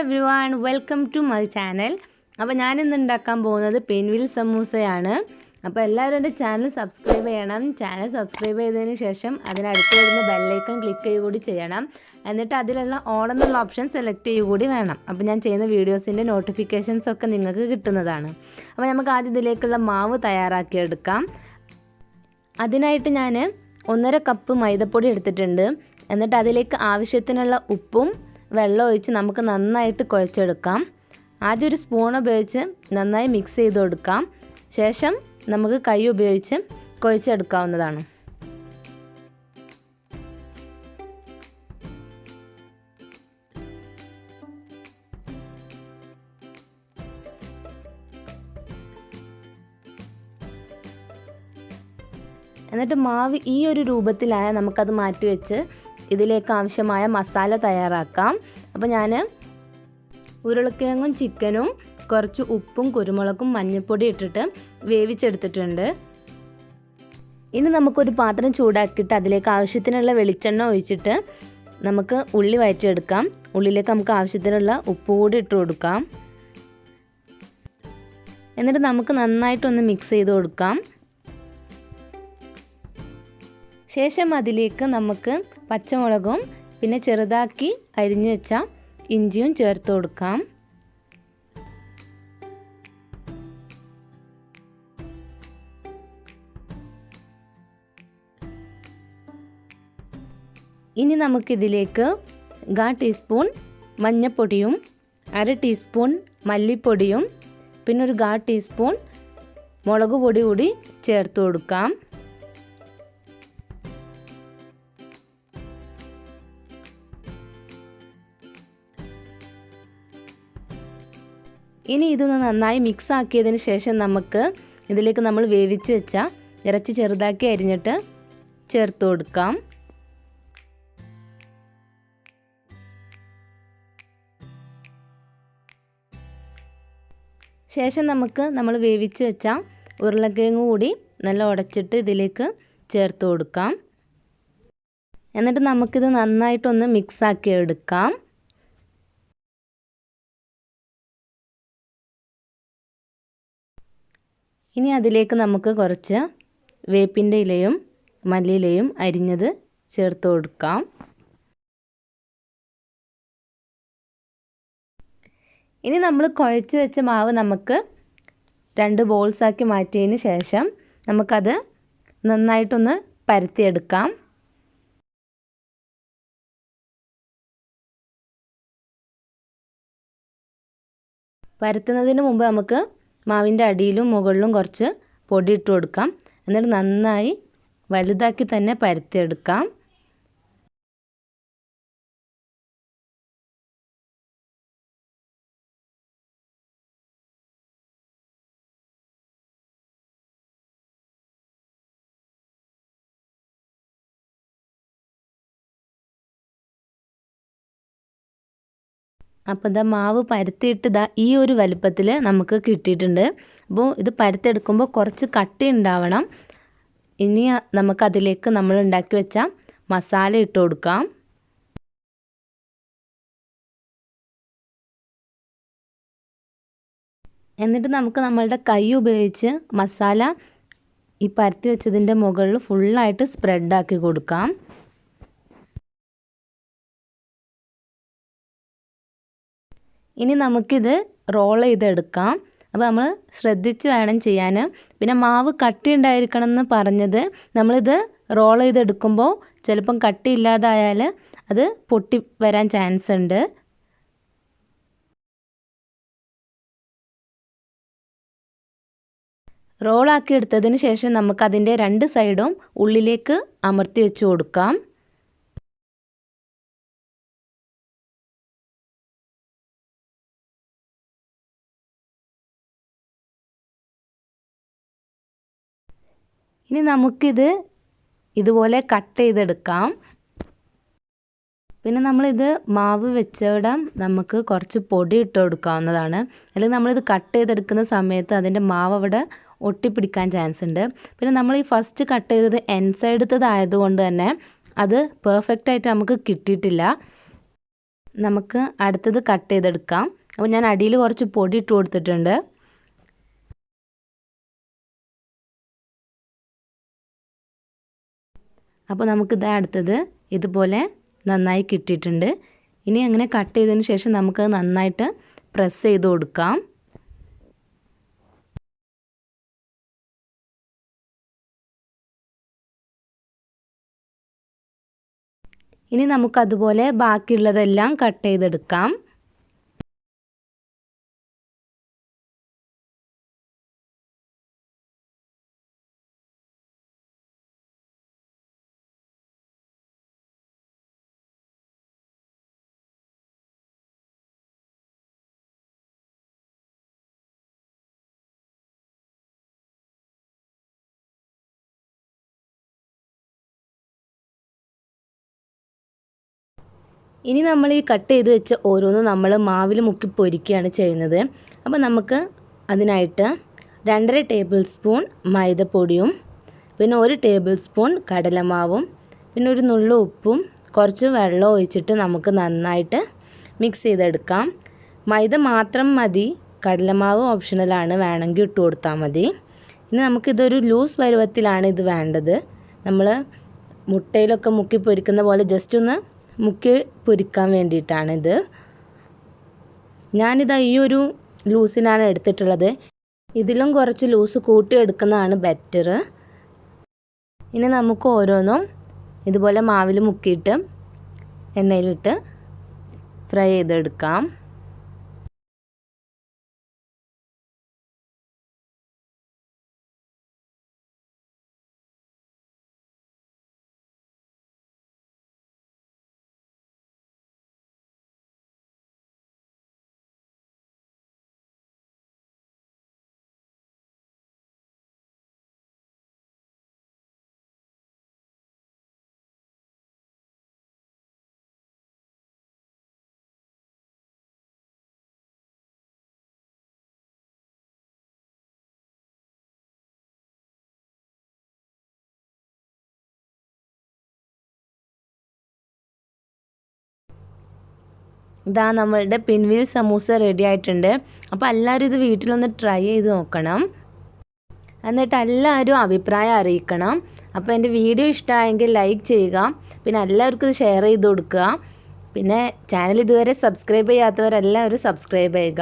everyone, welcome to my channel. അപ്പോൾ ഞാൻ ഇന്ന് ഉണ്ടാക്കാൻ പോകുന്നത് പിൻവീൽ സമൂസയാണ്. അപ്പോൾ എല്ലാവരും എൻ്റെ ചാനൽ സബ്സ്ക്രൈബ് ചെയ്യണം. ചാനൽ സബ്സ്ക്രൈബ് ചെയ്തതിന് ശേഷം അതിനടുത്ത് വരുന്ന ബെൽ ഐക്കൺ ക്ലിക്ക് ചെയ്യുക കൂടി ചെയ്യണം. എന്നിട്ട് അതിലുള്ള ഓൾ എന്നുള്ള ഓപ്ഷൻ സെലക്ട് ചെയ്യുക കൂടി വേണം. അപ്പോൾ ഞാൻ ചെയ്യുന്ന വീഡിയോസിൻ്റെ നോട്ടിഫിക്കേഷൻസ് ഒക്കെ നിങ്ങൾക്ക് കിട്ടുന്നതാണ്. അപ്പോൾ നമുക്ക് ആദ്യം ഇതിലേക്കുള്ള മാവ് തയ്യാറാക്കിയെടുക്കാം. അതിനായിട്ട് ഞാൻ 1.5 കപ്പ് മൈദപ്പൊടി എടുത്തിട്ടുണ്ട്. എന്നിട്ട് അതിലേക്ക് ആവശ്യത്തിനുള്ള ഉപ്പും വെള്ളം ഒഴിച്ച് നമുക്ക് നന്നായിട്ട് കുഴച്ചെടുക്കാം. ആദ്യം ഒരു സ്പൂൺ ഉപയോഗിച്ച് നന്നായി മിക്സ് ചെയ്ത് കൊടുക്കാം. ശേഷം നമുക്ക് കൈ ഉപയോഗിച്ച് കുഴച്ചെടുക്കാവുന്നതാണ്. എന്നിട്ട് മാവ് ഈ ഒരു രൂപത്തിലായ നമുക്കത് മാറ്റി വെച്ച് ഇതിലേക്ക് ആവശ്യമായ മസാല തയ്യാറാക്കാം. അപ്പോൾ ഞാൻ ഉരുളക്കിഴങ്ങും ചിക്കനും കുറച്ച് ഉപ്പും കുരുമുളകും മഞ്ഞൾപ്പൊടി ഇട്ടിട്ട് വേവിച്ചെടുത്തിട്ടുണ്ട്. ഇനി നമുക്കൊരു പാത്രം ചൂടാക്കിയിട്ട് അതിലേക്ക് ആവശ്യത്തിനുള്ള വെളിച്ചെണ്ണ ഒഴിച്ചിട്ട് നമുക്ക് ഉള്ളി വഴറ്റിയെടുക്കാം. ഉള്ളിലേക്ക് നമുക്ക് ആവശ്യത്തിനുള്ള ഉപ്പ് കൂടി ഇട്ട് കൊടുക്കാം. എന്നിട്ട് നമുക്ക് നന്നായിട്ടൊന്ന് മിക്സ് ചെയ്ത് കൊടുക്കാം. ശേഷം അതിലേക്ക് നമുക്ക് പച്ചമുളകും പിന്നെ ചെറുതാക്കി അരിഞ്ഞു വെച്ച ഇഞ്ചിയും ചേർത്ത് കൊടുക്കാം. ഇനി നമുക്കിതിലേക്ക് 1/4 ടീസ്പൂൺ മഞ്ഞൾപ്പൊടിയും 1/2 ടീസ്പൂൺ മല്ലിപ്പൊടിയും പിന്നെ ഒരു 1/4 ടീസ്പൂൺ മുളക് പൊടി കൂടി ചേർത്ത് കൊടുക്കാം. ഇനി ഇതൊന്ന് നന്നായി മിക്സ് ആക്കിയതിന് ശേഷം നമുക്ക് ഇതിലേക്ക് നമ്മൾ വേവിച്ച് വെച്ച ഇറച്ചി ചെറുതാക്കി അരിഞ്ഞിട്ട് ചേർത്ത് കൊടുക്കാം. ശേഷം നമുക്ക് നമ്മൾ വേവിച്ച് വെച്ച ഉരുളക്കിഴങ്ങ് കൂടി നല്ല ഉടച്ചിട്ട് ഇതിലേക്ക് ചേർത്ത് കൊടുക്കാം. എന്നിട്ട് നമുക്കിത് നന്നായിട്ടൊന്ന് മിക്സ് ആക്കി എടുക്കാം. ഇനി അതിലേക്ക് നമുക്ക് കുറച്ച് വേപ്പിൻ്റെ ഇലയും മല്ലിയിലയും അരിഞ്ഞത് ചേർത്ത് കൊടുക്കാം. ഇനി നമ്മൾ കുഴച്ച് വെച്ച മാവ് നമുക്ക് 2 ബോൾസാക്കി മാറ്റിയതിന് ശേഷം നമുക്കത് നന്നായിട്ടൊന്ന് പരത്തിയെടുക്കാം. പരത്തുന്നതിന് മുമ്പ് നമുക്ക് മാവിൻ്റെ അടിയിലും മുകളിലും കുറച്ച് പൊടി ഇട്ട് കൊടുക്കാം. എന്നിട്ട് നന്നായി വലുതാക്കി തന്നെ പരത്തിയെടുക്കാം. അപ്പോൾ മാവ് പരത്തിയിട്ട് ഈ ഒരു വലുപ്പത്തിൽ നമുക്ക് കിട്ടിയിട്ടുണ്ട്. അപ്പോൾ ഇത് പരത്തിയെടുക്കുമ്പോൾ കുറച്ച് കട്ടി ഉണ്ടാവണം. ഇനി നമുക്കതിലേക്ക് നമ്മൾ ഉണ്ടാക്കി വെച്ച മസാല ഇട്ട് കൊടുക്കാം. എന്നിട്ട് നമുക്ക് നമ്മളുടെ കൈ ഉപയോഗിച്ച് മസാല ഈ പരത്തി വെച്ചതിൻ്റെ മുകളിൽ ഫുള്ളായിട്ട് സ്പ്രെഡാക്കി കൊടുക്കാം. ഇനി നമുക്കിത് റോൾ ചെയ്തെടുക്കാം. അപ്പോൾ നമ്മൾ ശ്രദ്ധിച്ച് വേണം ചെയ്യാൻ. പിന്നെ മാവ് കട്ടി ഉണ്ടായിരിക്കണം എന്ന് പറഞ്ഞത് നമ്മളിത് റോൾ ചെയ്തെടുക്കുമ്പോൾ ചിലപ്പം കട്ടി ഇല്ലാതായാൽ അത് പൊട്ടി വരാൻ ചാൻസ് ഉണ്ട്. റോളാക്കി എടുത്തതിന് ശേഷം നമുക്കതിൻ്റെ 2 സൈഡും ഉള്ളിലേക്ക് അമർത്തി വെച്ച് കൊടുക്കാം. ഇനി നമുക്കിത് ഇതുപോലെ കട്ട് ചെയ്തെടുക്കാം. പിന്നെ നമ്മളിത് മാവ് വെച്ചിടം നമുക്ക് കുറച്ച് പൊടി ഇട്ട് കൊടുക്കാവുന്നതാണ്. അല്ലെങ്കിൽ നമ്മളിത് കട്ട് ചെയ്തെടുക്കുന്ന സമയത്ത് അതിൻ്റെ മാവ് അവിടെ ഒട്ടിപ്പിടിക്കാൻ ചാൻസ് ഉണ്ട്. പിന്നെ നമ്മൾ ഈ ഫസ്റ്റ് കട്ട് ചെയ്തത് എൻ സൈഡത്തതായതുകൊണ്ട് തന്നെ അത് പെർഫെക്റ്റ് ആയിട്ട് നമുക്ക് കിട്ടിയിട്ടില്ല. നമുക്ക് അടുത്തത് കട്ട് ചെയ്തെടുക്കാം. അപ്പോൾ ഞാൻ അടിയിൽ കുറച്ച് പൊടി ഇട്ട് കൊടുത്തിട്ടുണ്ട്. അപ്പോൾ നമുക്കിത് അടുത്തത് ഇതുപോലെ നന്നായി കിട്ടിയിട്ടുണ്ട്. ഇനി അങ്ങനെ കട്ട് ചെയ്തതിന് ശേഷം നമുക്കത് നന്നായിട്ട് പ്രസ് ചെയ്ത് കൊടുക്കാം. ഇനി നമുക്കതുപോലെ ബാക്കിയുള്ളതെല്ലാം കട്ട് ചെയ്തെടുക്കാം. ഇനി നമ്മൾ ഈ കട്ട് ചെയ്ത് വെച്ച ഓരോന്നും നമ്മൾ മാവിൽ മുക്കി പൊരിക്കുകയാണ് ചെയ്യുന്നത്. അപ്പോൾ നമുക്ക് അതിനായിട്ട് 2.5 ടേബിൾ സ്പൂൺ മൈദപ്പൊടിയും പിന്നെ 1 ടേബിൾ സ്പൂൺ കടലമാവും പിന്നെ ഒരു നുള്ളു ഉപ്പും കുറച്ച് വെള്ളം ഒഴിച്ചിട്ട് നമുക്ക് നന്നായിട്ട് മിക്സ് ചെയ്തെടുക്കാം. മൈദ മാത്രം മതി, കടലമാവ് ഓപ്ഷണലാണ്, വേണമെങ്കിൽ ഇട്ട് കൊടുത്താൽ മതി. ഇനി നമുക്കിതൊരു ലൂസ് പരുവത്തിലാണ് ഇത് വേണ്ടത്. നമ്മൾ മുട്ടയിലൊക്കെ മുക്കി പൊരിക്കുന്ന പോലെ ജസ്റ്റ് ഒന്ന് മുക്കി പൊരിക്കാൻ വേണ്ടിയിട്ടാണിത്. ഞാനിതാ ഈ ഒരു ലൂസിനാണ് എടുത്തിട്ടുള്ളത്. ഇതിലും കുറച്ച് ലൂസ് കൂട്ടി എടുക്കുന്നതാണ് ബെറ്റർ. ഇനി നമുക്ക് ഓരോന്നും ഇതുപോലെ മാവിൽ മുക്കിയിട്ട് എണ്ണയിലിട്ട് ഫ്രൈ ചെയ്തെടുക്കാം. ഇതാ നമ്മളുടെ പിൻവീൽ സമൂസ റെഡി ആയിട്ടുണ്ട്. അപ്പോൾ എല്ലാവരും ഇത് വീട്ടിലൊന്ന് ട്രൈ ചെയ്ത് നോക്കണം. എന്നിട്ട് എല്ലാവരും അഭിപ്രായം അറിയിക്കണം. അപ്പോൾ എൻ്റെ വീഡിയോ ഇഷ്ടമായെങ്കിൽ ലൈക്ക് ചെയ്യുക. പിന്നെ എല്ലാവർക്കും ഇത് ഷെയർ ചെയ്ത് കൊടുക്കുക. പിന്നെ ചാനൽ ഇതുവരെ സബ്സ്ക്രൈബ് ചെയ്യാത്തവരെല്ലാവരും സബ്സ്ക്രൈബ് ചെയ്യുക.